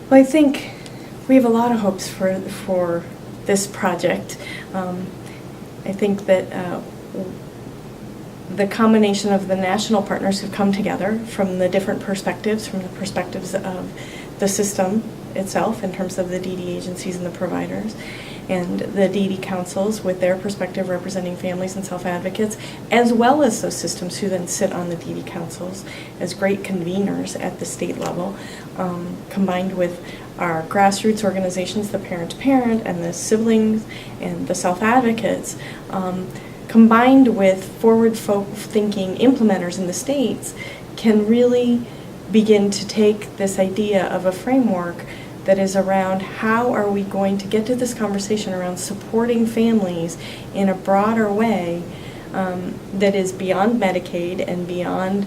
Well, I think we have a lot of hopes for this project. I think that the combination of the national partners who've come together from the different perspectives, from the perspectives of the system itself in terms of the DD agencies and the providers, and the DD councils with their perspective representing families and self-advocates, as well as those systems who then sit on the DD councils as great conveners at the state level, combined with our grassroots organizations, the parent-to-parent and the siblings and the self-advocates, combined with forward-thinking implementers in the states, can really begin to take this idea of a framework that is around how are we going to get to this conversation around supporting families in a broader way that is beyond Medicaid and beyond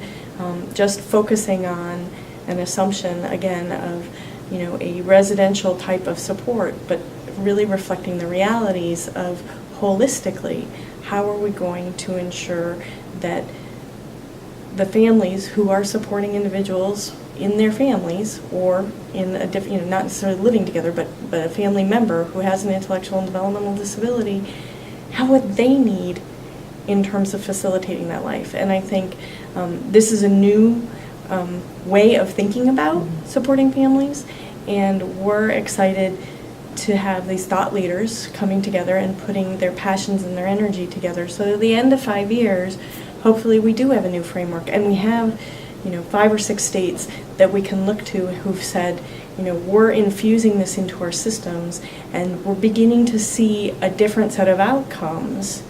just focusing on an assumption, again, of a residential type of support, but really reflecting the realities of holistically, how are we going to ensure that the families who are supporting individuals in their families or in a different, not necessarily living together, but a family member who has an intellectual and developmental disability, how would they need in terms of facilitating that life? And I think this is a new way of thinking about supporting families, and we're excited to have these thought leaders coming together and putting their passions and their energy together, so that at the end of 5 years, hopefully we do have a new framework, and we have 5 or 6 states that we can look to who've said, we're infusing this into our systems, and we're beginning to see a different set of outcomes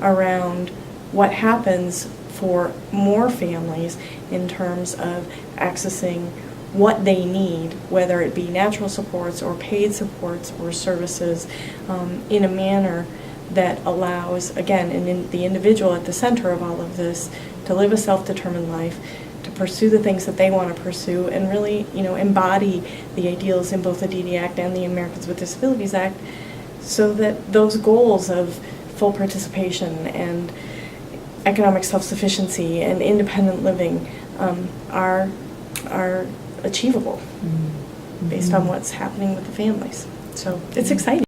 around what happens for more families in terms of accessing what they need, whether it be natural supports or paid supports or services, in a manner that allows, again, the individual at the center of all of this to live a self-determined life, to pursue the things that they want to pursue, and really, embody the ideals in both the DD Act and the Americans with Disabilities Act, so that those goals of full participation and economic self-sufficiency and independent living are achievable based on what's happening with the families. So it's exciting.